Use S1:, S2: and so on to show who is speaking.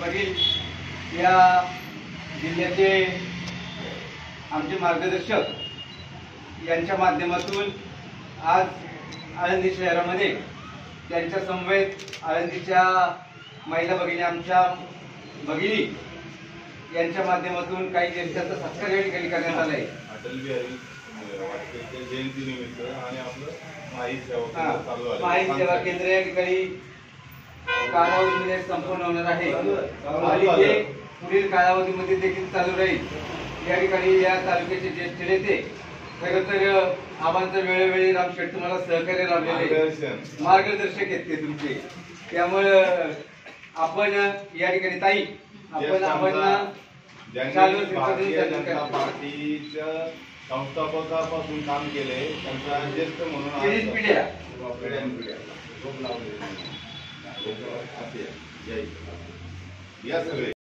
S1: पाटील या जिल्ह्याचे आमचे मार्गदर्शक यांच्या माध्यमातून आज आळंदी शहरामध्ये त्यांच्या समवेत आळंदीच्या महिला भगिनी आमच्या भगिनी यांच्या माध्यमातून काही ज्येष्ठांचा सत्कार या ठिकाणी करण्यात आला आहे।
S2: अटल बिहारी वाजपेयी जयंतीनिमित्त आणि आपलं माई
S1: सेवा केंद्र या ठिकाणी कालावधीमध्ये संपूर्ण होणार आहे आणि ते पुढील कालावधीमध्ये देखील चालू राहील। या ठिकाणी या तालुक्याचे ज्येष्ठ नेते खरं तर आबांचं वेळोवेळी रामशेठ तुम्हाला सहकार्य लाभलेले मार्गदर्शक आहेत ते तुमचे, त्यामुळं आपण या ठिकाणी ताई आपण आबांना
S2: भारतीय जनता पार्टीच्या संस्थापकापासून काम केले त्यांचा ज्येष्ठ म्हणून पिढ्या या सगळे